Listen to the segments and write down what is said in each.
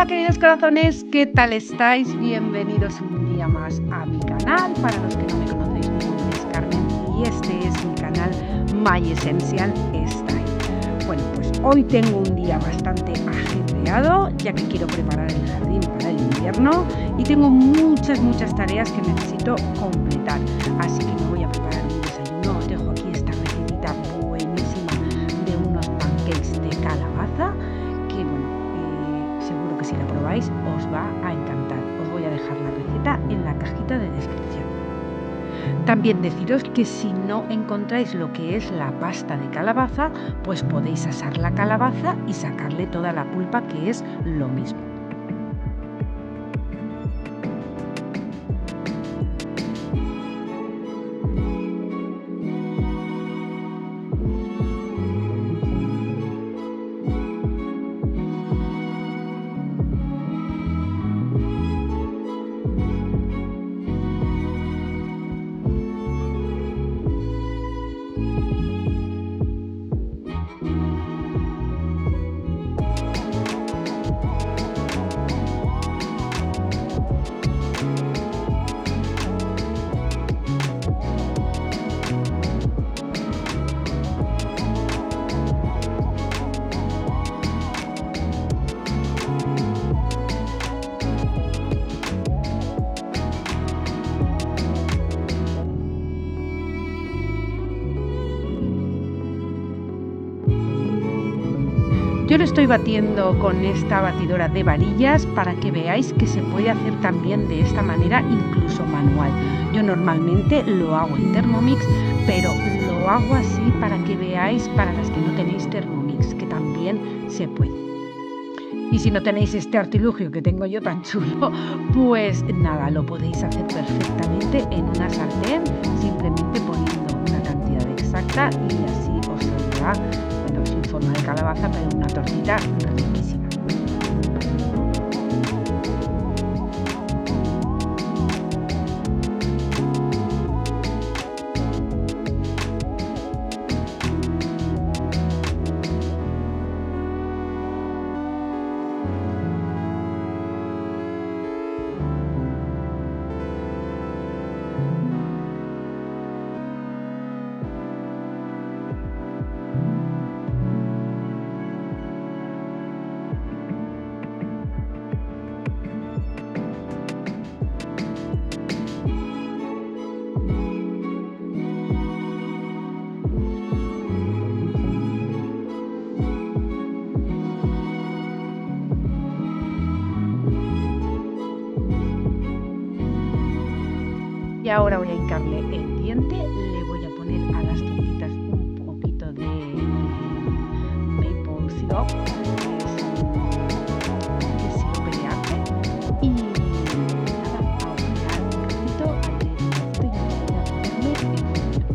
Hola queridos corazones, ¿qué tal estáis? Bienvenidos un día más a mi canal. Para los que no me conocéis, mi nombre es Carmen y este es mi canal My Essential Style. Bueno, pues hoy tengo un día bastante ajetreado, ya que quiero preparar el jardín para el invierno y tengo muchas tareas que necesito completar. Así que me voy a preparar un desayuno. Os dejo aquí esta recetita buenísima de unos pancakes de calabaza que, bueno, seguro que si la probáis os va a encantar. Os voy a dejar la receta en la cajita de descripción. También deciros que si no encontráis lo que es la pasta de calabaza, pues podéis asar la calabaza y sacarle toda la pulpa, que es lo mismo. Yo lo estoy batiendo con esta batidora de varillas para que veáis que se puede hacer también de esta manera, incluso manual. Yo normalmente lo hago en Thermomix, pero lo hago así para que veáis, para las que no tenéis Thermomix, que también se puede. Y si no tenéis este artilugio que tengo yo tan chulo, pues nada, lo podéis hacer perfectamente en una sartén, simplemente poniendo una cantidad exacta y así os saldrá, bueno, sin forma de calabaza, pero una tortita riquísima. Y ahora voy a hincarle el diente, le voy a poner a las tortitas un poquito de maple syrup, que es sirope de arte, y nada, a hornear un ratito, a leer un ratito y enseguida ponerme el filtro.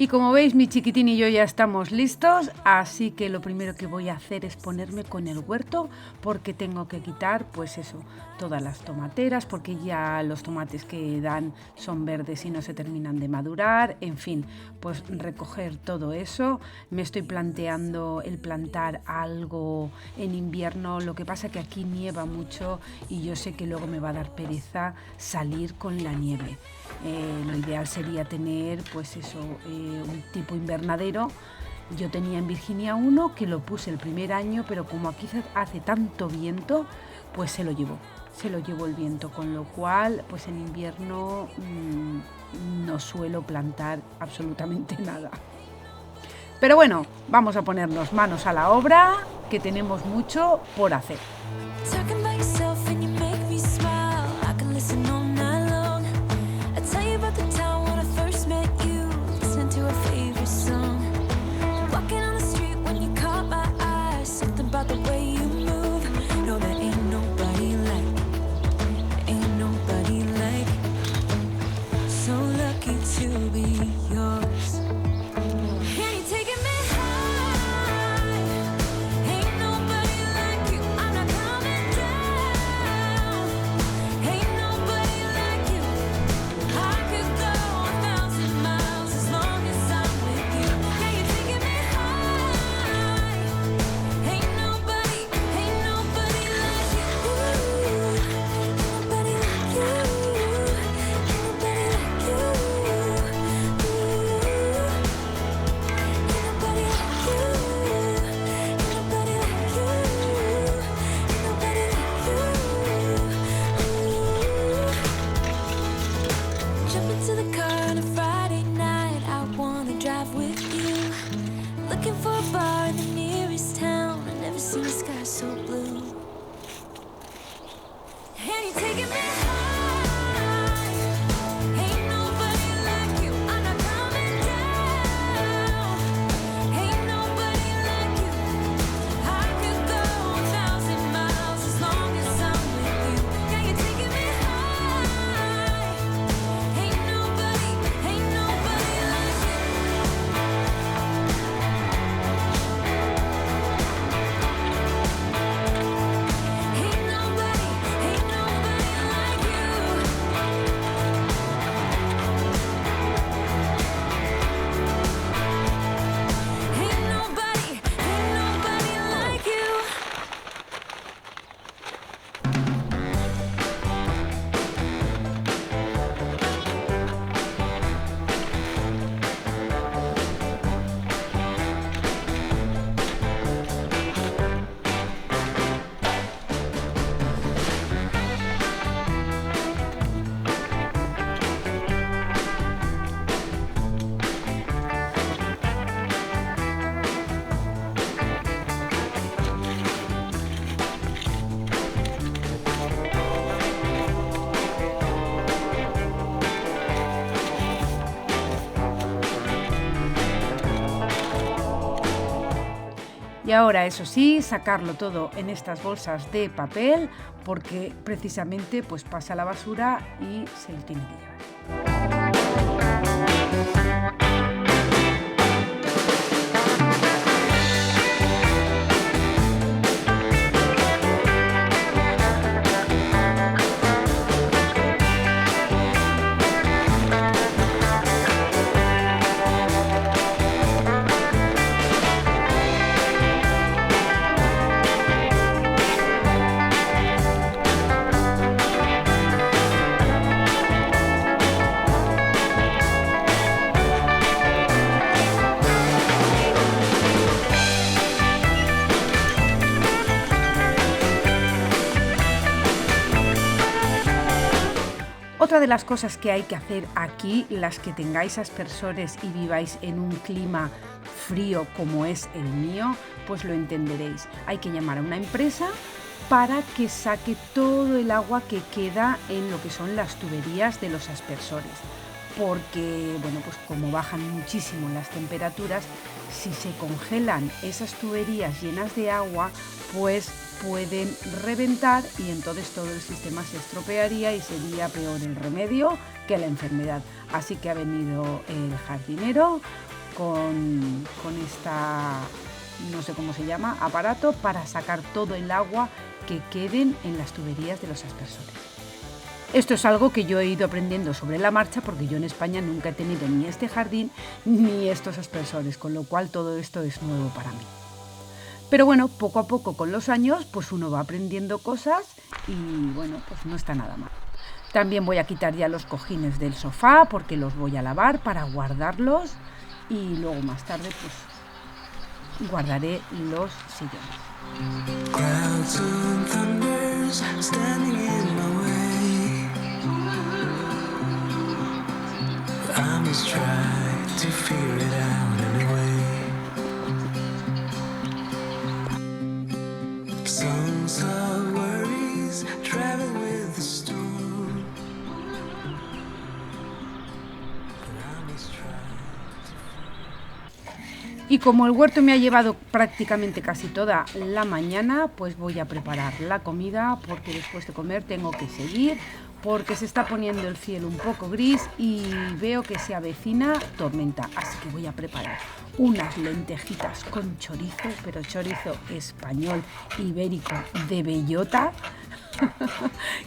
Y como veis, mi chiquitín y yo ya estamos listos, así que lo primero que voy a hacer es ponerme con el huerto, porque tengo que quitar, pues eso, todas las tomateras, porque ya los tomates que dan son verdes y no se terminan de madurar, en fin, pues recoger todo eso. Me estoy planteando el plantar algo en invierno, lo que pasa que aquí nieva mucho y yo sé que luego me va a dar pereza salir con la nieve. Lo ideal sería tener, pues eso, un tipo invernadero. Yo tenía en Virginia uno que lo puse el primer año, pero como aquí hace tanto viento, pues se lo llevó el viento, con lo cual pues en invierno no suelo plantar absolutamente nada. Pero bueno, vamos a ponernos manos a la obra, que tenemos mucho por hacer. Y ahora, eso sí, sacarlo todo en estas bolsas de papel, porque precisamente pues pasa a la basura y se lo tiene que llevar. Otra de las cosas que hay que hacer aquí, las que tengáis aspersores y viváis en un clima frío como es el mío, pues lo entenderéis. Hay que llamar a una empresa para que saque todo el agua que queda en lo que son las tuberías de los aspersores. Porque, bueno, pues como bajan muchísimo las temperaturas, si se congelan esas tuberías llenas de agua, pues pueden reventar y entonces todo el sistema se estropearía y sería peor el remedio que la enfermedad. Así que ha venido el jardinero con esta, no sé cómo se llama, aparato para sacar todo el agua que queden en las tuberías de los aspersores. Esto es algo que yo he ido aprendiendo sobre la marcha porque yo en España nunca he tenido ni este jardín ni estos aspersores, con lo cual todo esto es nuevo para mí. Pero bueno, poco a poco con los años pues uno va aprendiendo cosas y bueno, pues no está nada mal. También voy a quitar ya los cojines del sofá porque los voy a lavar para guardarlos y luego más tarde pues guardaré los sillones. Clouds and thunders standing in my way. I must try to figure it out anyway. Songs of worries travel with the storm, but I must try. Y como el huerto me ha llevado prácticamente casi toda la mañana, pues voy a preparar la comida, porque después de comer tengo que seguir, porque se está poniendo el cielo un poco gris y veo que se avecina tormenta. Así que voy a preparar unas lentejitas con chorizo, pero chorizo español ibérico de bellota,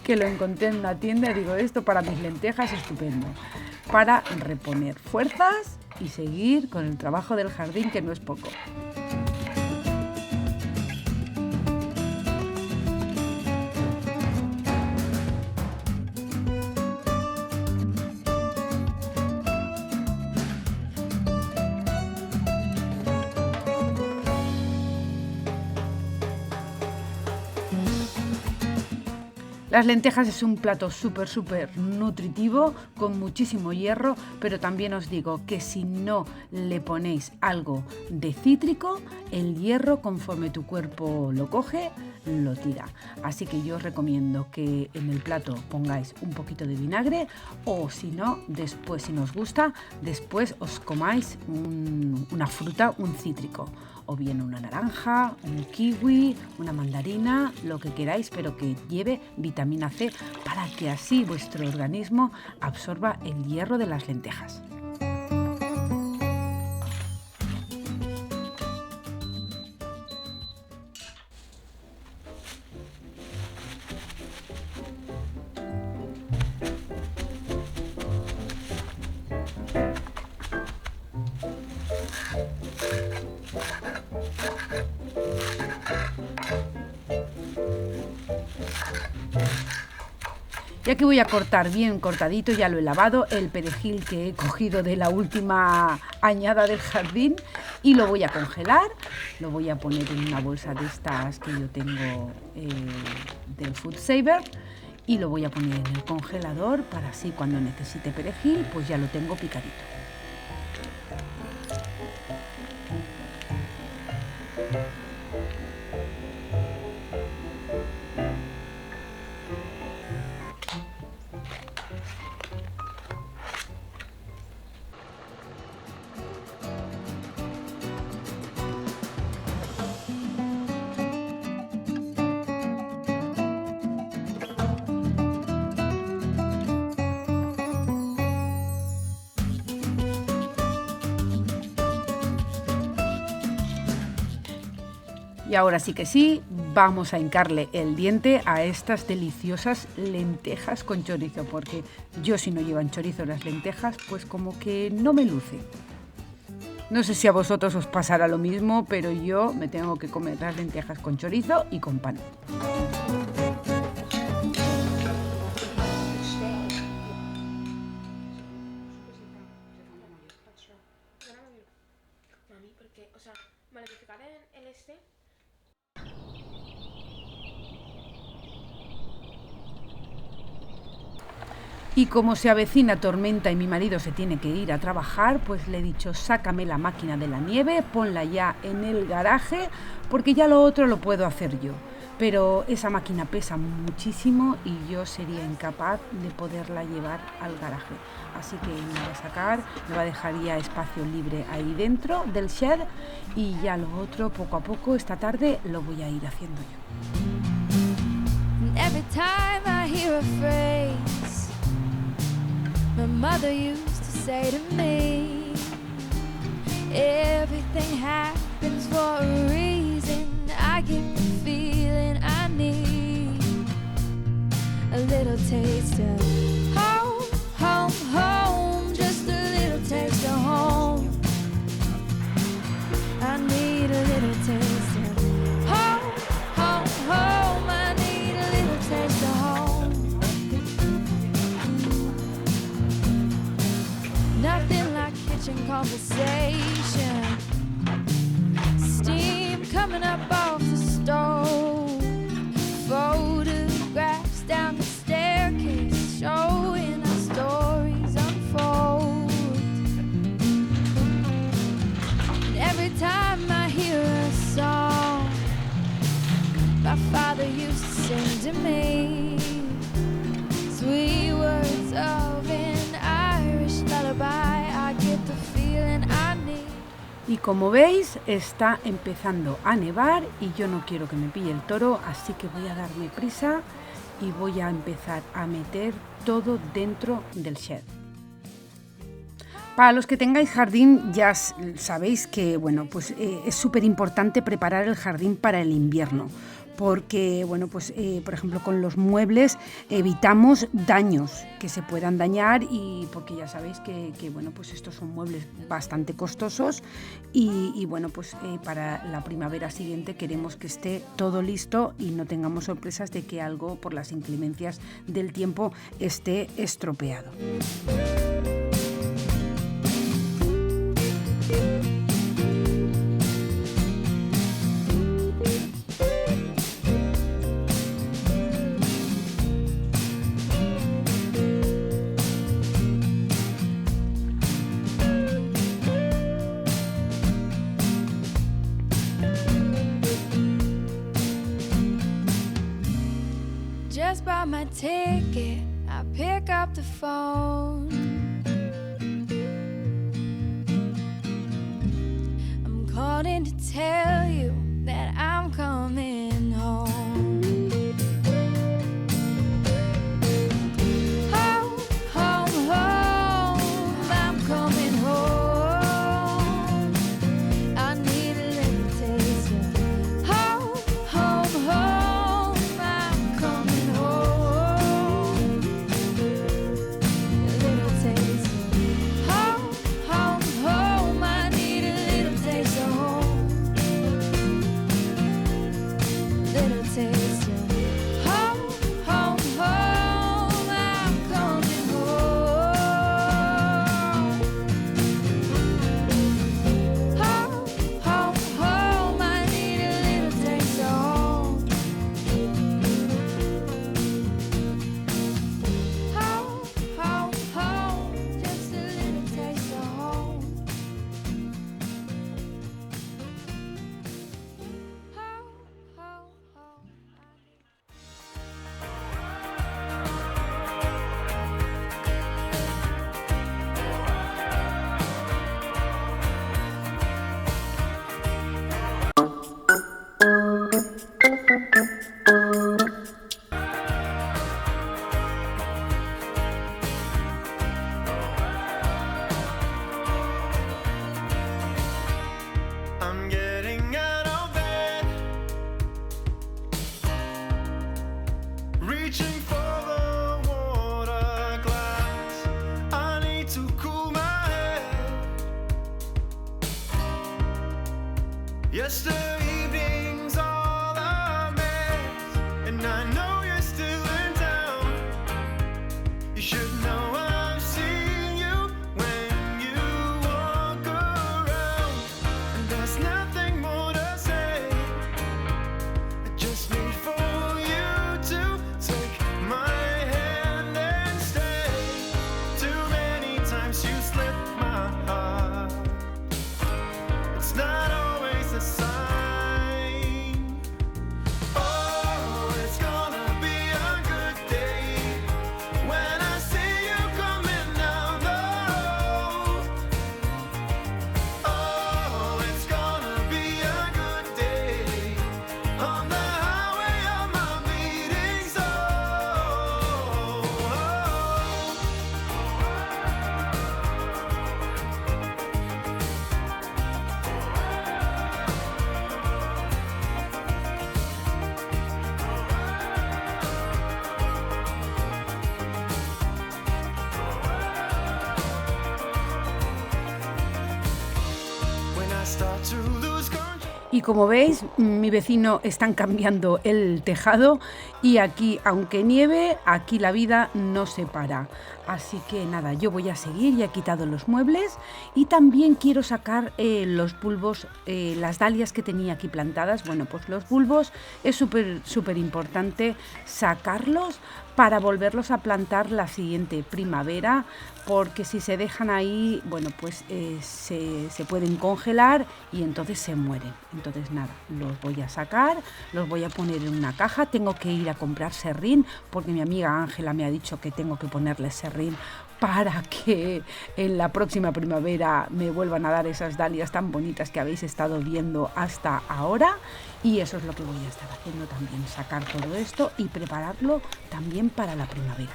que lo encontré en una tienda y digo, esto para mis lentejas estupendo, para reponer fuerzas y seguir con el trabajo del jardín, que no es poco. Las lentejas es un plato súper nutritivo, con muchísimo hierro, pero también os digo que si no le ponéis algo de cítrico, el hierro, conforme tu cuerpo lo coge, lo tira. Así que yo os recomiendo que en el plato pongáis un poquito de vinagre, o si no, después, si no os gusta, después os comáis una fruta, un cítrico, o bien una naranja, un kiwi, una mandarina, lo que queráis, pero que lleve vitamina C, para que así vuestro organismo absorba el hierro de las lentejas. Y aquí voy a cortar bien cortadito, ya lo he lavado, el perejil que he cogido de la última añada del jardín, y lo voy a congelar. Lo voy a poner en una bolsa de estas que yo tengo del Food Saver, y lo voy a poner en el congelador para así cuando necesite perejil pues ya lo tengo picadito. Y ahora sí que sí, vamos a hincarle el diente a estas deliciosas lentejas con chorizo, porque yo, si no llevan chorizo las lentejas, pues como que no me luce. No sé si a vosotros os pasará lo mismo, pero yo me tengo que comer las lentejas con chorizo y con pan. Y como se avecina tormenta y mi marido se tiene que ir a trabajar, pues le he dicho, sácame la máquina de la nieve, ponla ya en el garaje, porque ya lo otro lo puedo hacer yo. Pero esa máquina pesa muchísimo y yo sería incapaz de poderla llevar al garaje. Así que me va a sacar, me va a dejar ya espacio libre ahí dentro del shed, y ya lo otro poco a poco esta tarde lo voy a ir haciendo yo. Every time I hear a phrase my mother used to say to me, everything happens for a reason. I get the feeling I need a little taste of home, home, home, just a little taste of home. I need a little taste of home, home, home. I need a little taste of home. Nothing like kitchen conversation, steam coming up off the stove, photographs down the staircase showing our stories unfold. our father used to sing to me. Sweet words of an Irish lullaby. I get the feeling I need. Y como veis, está empezando a nevar y yo no quiero que me pille el toro, así que voy a darme prisa y voy a empezar a meter todo dentro del shed. Para los que tengáis jardín ya sabéis que es súper importante preparar el jardín para el invierno, porque por ejemplo con los muebles evitamos daños que se puedan dañar, y porque ya sabéis que estos son muebles bastante costosos y para la primavera siguiente queremos que esté todo listo y no tengamos sorpresas de que algo por las inclemencias del tiempo esté estropeado. Just bought my ticket, I pick up the phone. I'm calling to tell you that I'm coming home. Home, home, home, I'm coming home. I need a little taste of home, home, home, I'm coming home. A little taste of home, home, home, I need a little taste of home. Little taste of home, home, home, I'm coming home. Home, home, home, I need a little taste of home. Home, home, home, just a little taste of home. Home, home, home. I'm getting out of bed, reaching for the water glass. I need to cool my head. Yesterday evening's all a mess, and I know you're still in town. You should know I've seen you when you walk around, and there's nothing more to say. I just need for you to take my hand and stay. Too many times you slipped my heart. It's not always a sign. Oh, it's gonna be a good day when I see you coming down the road. Oh, it's gonna be a good day on the highway of my beating soul. When I start to lose control. Y como veis, mi vecino están cambiando el tejado y aquí, aunque nieve, aquí la vida no se para. Así que nada, yo voy a seguir, ya he quitado los muebles y también quiero sacar los bulbos, las dalias que tenía aquí plantadas. Bueno, pues los bulbos es súper importante sacarlos para volverlos a plantar la siguiente primavera, porque si se dejan ahí, bueno, pues se pueden congelar y entonces se mueren. Entonces nada, los voy a sacar, los voy a poner en una caja. Tengo que ir a comprar serrín porque mi amiga Ángela me ha dicho que tengo que ponerle serrín para que en la próxima primavera me vuelvan a dar esas dalias tan bonitas que habéis estado viendo hasta ahora. Y eso es lo que voy a estar haciendo también, sacar todo esto y prepararlo también para la primavera.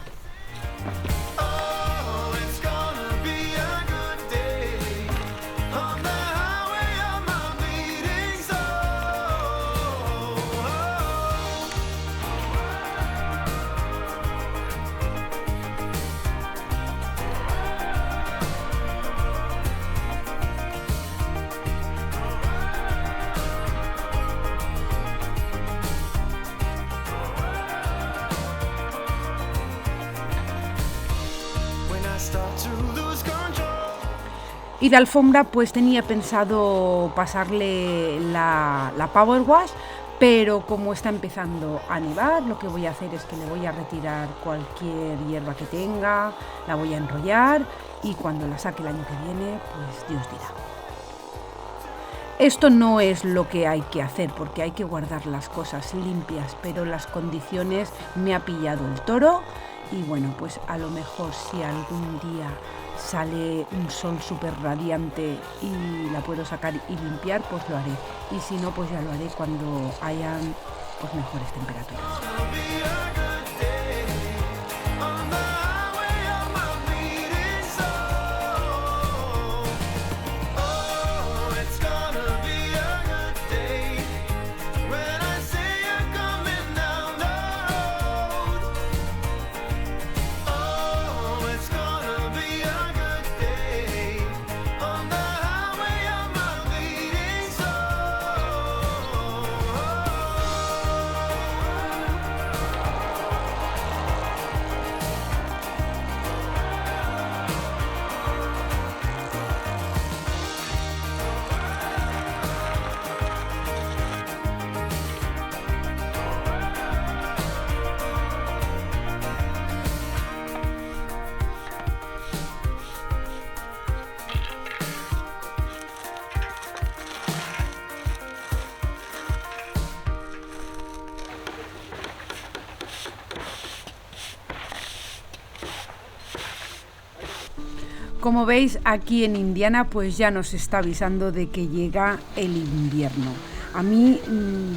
Oh, it's gonna be a good day on the highway of my beating soul. When I start to lose control. Y de alfombra pues tenía pensado pasarle la Power Wash, pero como está empezando a nevar, lo que voy a hacer es que le voy a retirar cualquier hierba que tenga, la voy a enrollar y cuando la saque el año que viene, pues Dios dirá. Esto no es lo que hay que hacer porque hay que guardar las cosas limpias, pero las condiciones me ha pillado el toro y bueno, pues a lo mejor si algún día sale un sol súper radiante y la puedo sacar y limpiar, pues lo haré. Y si no, pues ya lo haré cuando hayan pues mejores temperaturas. Be a good day on the highway of my beating soul. Oh, it's gonna be a good day when I see you coming down the road. Oh, it's gonna be a good day on the highway of my beating soul. Como veis, aquí en Indiana pues ya nos está avisando de que llega el invierno. A mí,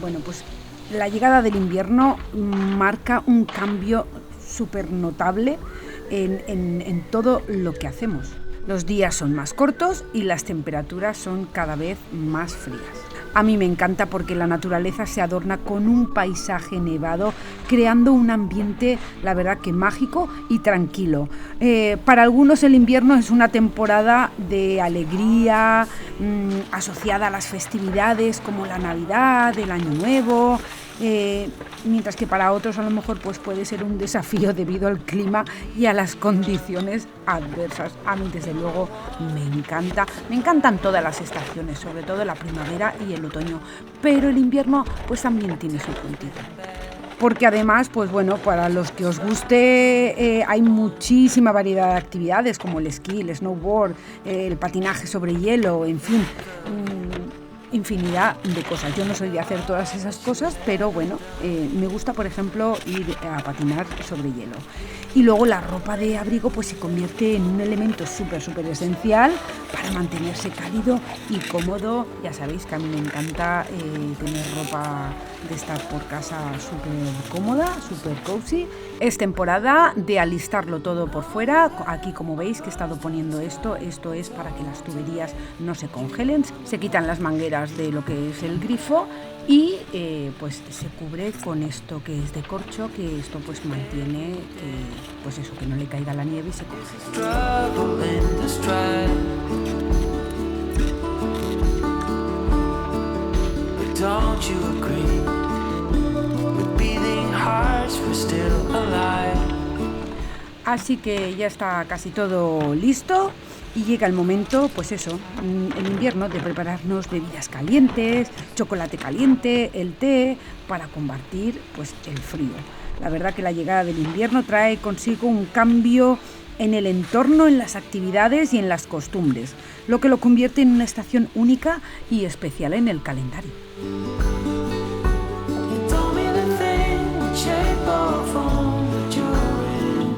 bueno, pues la llegada del invierno marca un cambio súper notable en todo lo que hacemos. Los días son más cortos y las temperaturas son cada vez más frías. A mí me encanta porque la naturaleza se adorna con un paisaje nevado, creando un ambiente, la verdad que mágico y tranquilo. Para algunos el invierno es una temporada de alegría, asociada a las festividades como la Navidad, el Año Nuevo, mientras que para otros a lo mejor pues puede ser un desafío debido al clima y a las condiciones adversas. A mí desde luego me encantan todas las estaciones, sobre todo la primavera y el otoño, pero el invierno pues también tiene su puntito. Porque además, pues bueno, para los que os guste hay muchísima variedad de actividades como el esquí, el snowboard, el patinaje sobre hielo, en fin, infinidad de cosas. Yo no soy de hacer todas esas cosas, pero bueno, me gusta, por ejemplo, ir a patinar sobre hielo. Y luego la ropa de abrigo pues se convierte en un elemento súper esencial para mantenerse cálido y cómodo. Ya sabéis que a mí me encanta tener ropa de estar por casa súper cómoda, súper cozy. Es temporada de alistarlo todo por fuera. Aquí, como veis, que he estado poniendo esto es para que las tuberías no se congelen. Se quitan las mangueras de lo que es el grifo y pues se cubre con esto que es de corcho, que esto pues mantiene pues eso, que no le caiga la nieve y se congele. Trouble in the stride. But don't you agree? With beating hearts we're still alive. Así que ya está casi todo listo y llega el momento, pues eso, en invierno, de prepararnos bebidas calientes, chocolate caliente, el té, para combatir pues el frío. La verdad que la llegada del invierno trae consigo un cambio en el entorno, en las actividades y en las costumbres, lo que lo convierte en una estación única y especial en el calendario. You told me the thing would shape or form that you're in.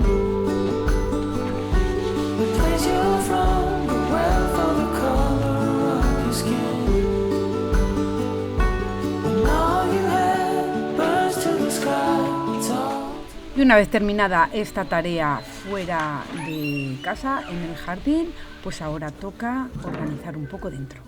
The place you're from, the wealth or the color of your skin. And all you had burns to the sky. It's all. Y una vez terminada esta tarea fuera de casa, en el jardín, pues ahora toca organizar un poco dentro.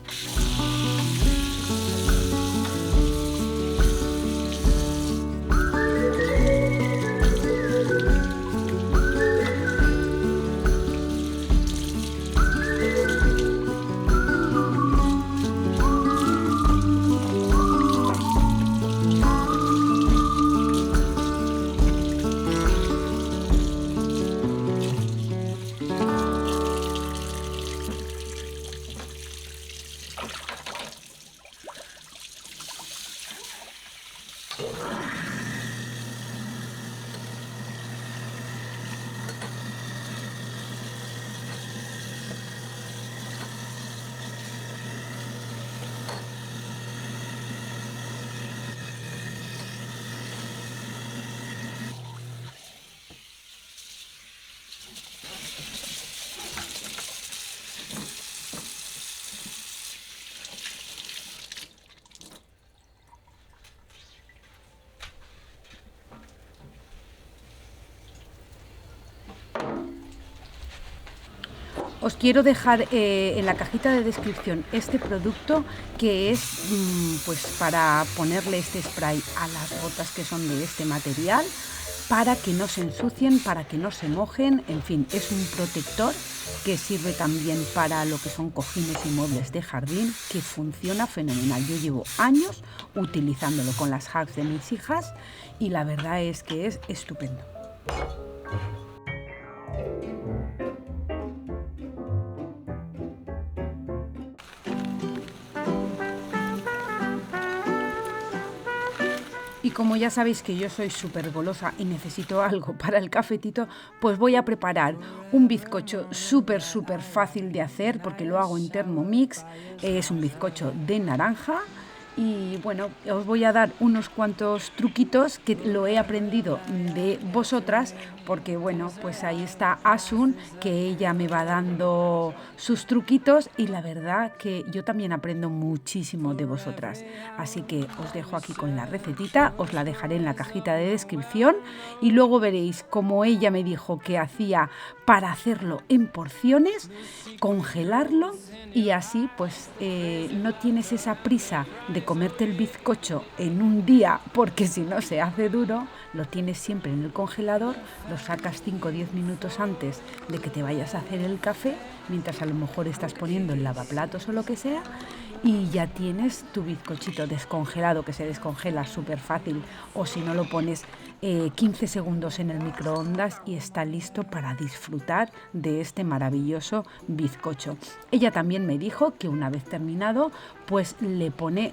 Os quiero dejar en la cajita de descripción este producto que es pues para ponerle este spray a las botas que son de este material para que no se ensucien, para que no se mojen, en fin, es un protector que sirve también para lo que son cojines y muebles de jardín, que funciona fenomenal. Yo llevo años utilizándolo con las hacks de mis hijas y la verdad es que es estupendo. Y como ya sabéis que yo soy súper golosa y necesito algo para el cafetito, pues voy a preparar un bizcocho súper fácil de hacer porque lo hago en Thermomix. Es un bizcocho de naranja. Y bueno, os voy a dar unos cuantos truquitos que lo he aprendido de vosotras porque bueno, pues ahí está Asun, que ella me va dando sus truquitos y la verdad que yo también aprendo muchísimo de vosotras. Así que os dejo aquí con la recetita, os la dejaré en la cajita de descripción y luego veréis cómo ella me dijo que hacía para hacerlo en porciones, congelarlo y así pues no tienes esa prisa de comerte el bizcocho en un día porque si no se hace duro, lo tienes siempre en el congelador, lo sacas 5 o 10 minutos antes de que te vayas a hacer el café, mientras a lo mejor estás poniendo el lavaplatos o lo que sea y ya tienes tu bizcochito descongelado que se descongela súper fácil o si no lo pones 15 segundos en el microondas y está listo para disfrutar de este maravilloso bizcocho. Ella también me dijo que una vez terminado pues le pone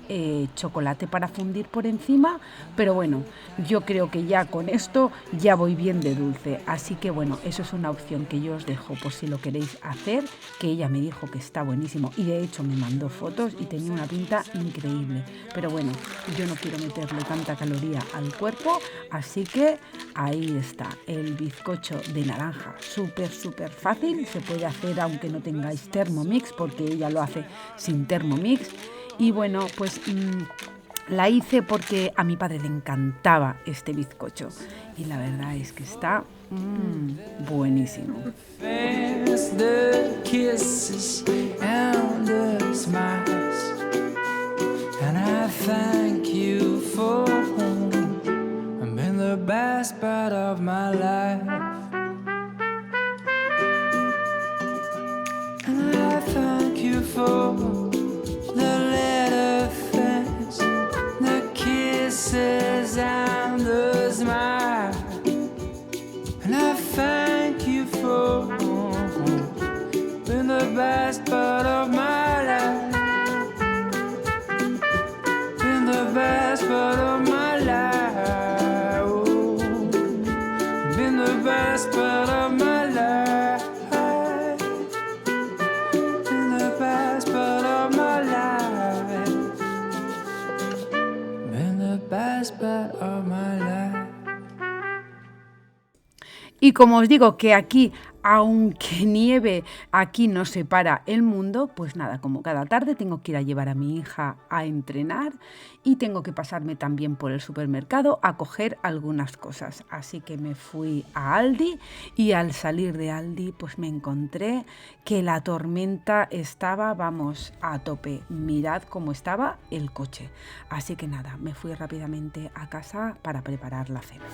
chocolate para fundir por encima, pero bueno, yo creo que ya con esto ya voy bien de dulce, así que bueno, eso es una opción que yo os dejo por si lo queréis hacer, que ella me dijo que está buenísimo y de hecho me mandó fotos y tenía una pinta increíble, pero bueno, yo no quiero meterle tanta caloría al cuerpo, así que ahí está el bizcocho de naranja, súper fácil, se puede hacer aunque no tengáis Thermomix porque ella lo hace sin Thermomix y bueno, pues la hice porque a mi padre le encantaba este bizcocho y la verdad es que está buenísimo. The kisses and the smiles, and I thank you for being the best part of my life. And I thank you for the little things, the kisses and the smiles. And I thank you for being the best part of my life. Been the best part of my life. Oh, been the best part of my life. last part of my life. Y como os digo que aquí, aunque nieve, aquí no se para el mundo, pues nada, como cada tarde tengo que ir a llevar a mi hija a entrenar y tengo que pasarme también por el supermercado a coger algunas cosas. Así que me fui a Aldi y al salir de Aldi pues me encontré que la tormenta estaba, vamos, a tope. Mirad cómo estaba el coche. Así que nada, me fui rápidamente a casa para preparar la cena.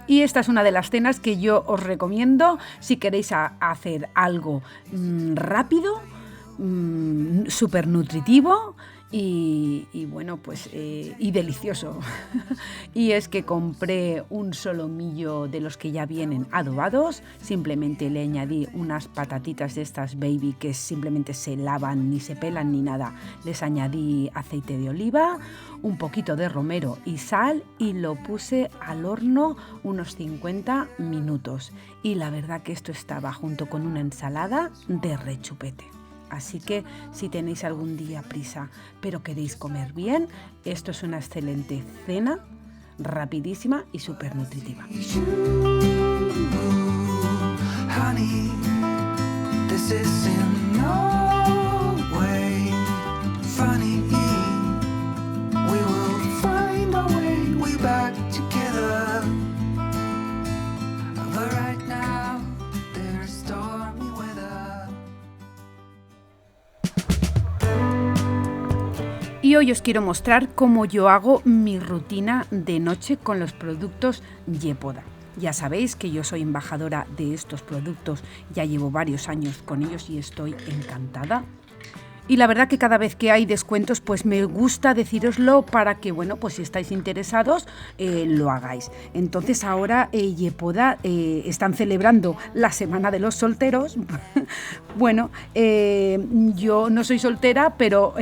Y esta es una de las cenas que yo os recomiendo si queréis hacer algo rápido, súper nutritivo y bueno, pues y delicioso. Y es que compré un solomillo de los que ya vienen adobados, simplemente le añadí unas patatitas de estas baby que simplemente se lavan, ni se pelan ni nada. Les añadí aceite de oliva, un poquito de romero y sal y lo puse al horno unos 50 minutos. Y la verdad que esto estaba junto con una ensalada de rechupete. Así que si tenéis algún día prisa pero queréis comer bien, esto es una excelente cena, rapidísima y súper nutritiva. Honey, this is in no way funny. We will find our way back together. But right now, there's stormy weather. Y hoy os quiero mostrar cómo yo hago mi rutina de noche con los productos Yepoda. Ya sabéis que yo soy embajadora de estos productos, ya llevo varios años con ellos y estoy encantada. Y la verdad que cada vez que hay descuentos, pues me gusta decíroslo para que, bueno, pues si estáis interesados, lo hagáis. Entonces ahora Yepoda están celebrando la Semana de los Solteros. Bueno, yo no soy soltera, pero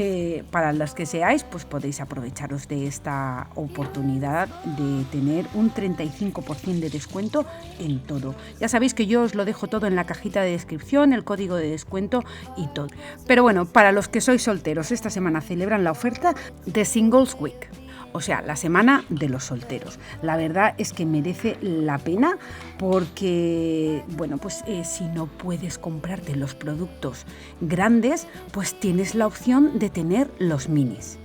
para las que seáis, pues podéis aprovecharos de esta oportunidad de tener un 35% de descuento en todo. Ya sabéis que yo os lo dejo todo en la cajita de descripción, el código de descuento y todo. Pero bueno, para los que sois solteros, esta semana celebran la oferta de Singles Week. O sea, la semana de los solteros. La verdad es que merece la pena porque, bueno, pues si no puedes comprarte los productos grandes, pues tienes la opción de tener los minis.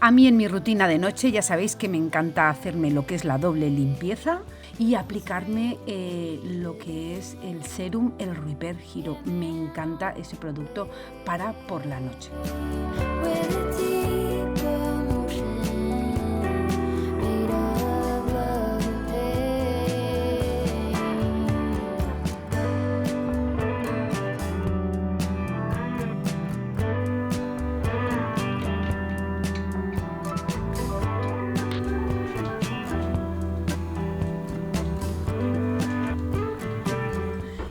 A mí en mi rutina de noche ya sabéis que me encanta hacerme lo que es la doble limpieza y aplicarme lo que es el serum, el Repair Hero. Me encanta ese producto para por la noche.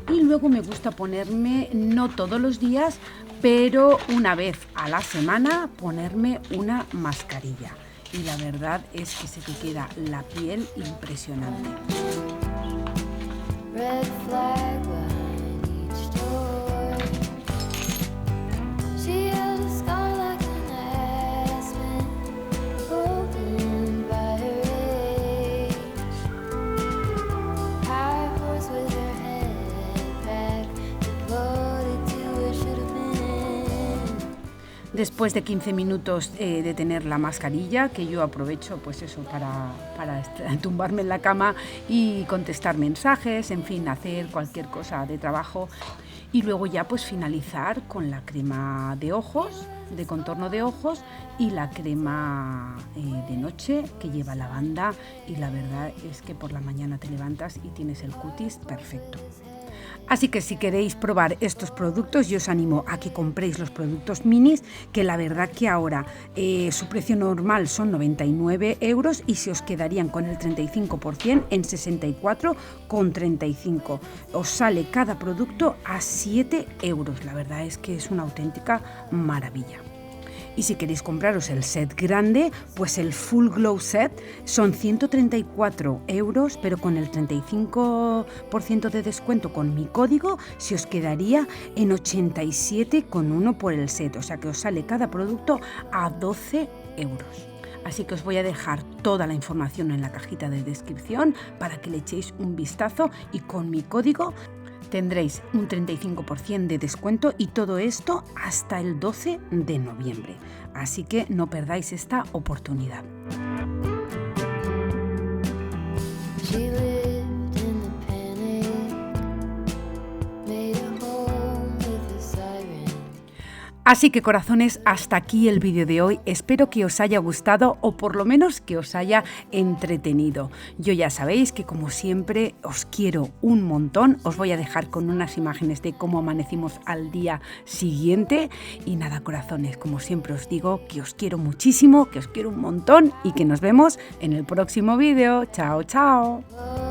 Luego me gusta ponerme, no todos los días, pero una vez a la semana, ponerme una mascarilla. Y la verdad es que se te queda la piel impresionante. Red flag behind each door. She held a scar like an aspen, golden by her age. High horse with her head back, devoted to where should have been. Después de 15 minutos de tener la mascarilla, que yo aprovecho pues eso para tumbarme en la cama y contestar mensajes, en fin, hacer cualquier cosa de trabajo. Y luego ya pues finalizar con la crema de ojos, de contorno de ojos y la crema de noche que lleva lavanda y la verdad es que por la mañana te levantas y tienes el cutis perfecto. Así que si queréis probar estos productos, yo os animo a que compréis los productos minis, que la verdad que ahora su precio normal son 99 euros y se os quedarían con el 35% en 64,35. Os sale cada producto a 7 euros. La verdad es que es una auténtica maravilla. Y si queréis compraros el set grande, pues el Full Glow Set son 134 euros, pero con el 35% de descuento con mi código se os quedaría en 87,1 por el set, o sea que os sale cada producto a 12 euros. Así que os voy a dejar toda la información en la cajita de descripción para que le echéis un vistazo y con mi código tendréis un 35% de descuento y todo esto hasta el 12 de noviembre. Así que no perdáis esta oportunidad. She lived in the panic, made a home with a siren. Así que corazones, hasta aquí el vídeo de hoy. Espero que os haya gustado o por lo menos que os haya entretenido. Yo ya sabéis que como siempre os quiero un montón. Os voy a dejar con unas imágenes de cómo amanecimos al día siguiente. Y nada, corazones, como siempre os digo, que os quiero muchísimo, que os quiero un montón y que nos vemos en el próximo vídeo. Chao, chao. Oh,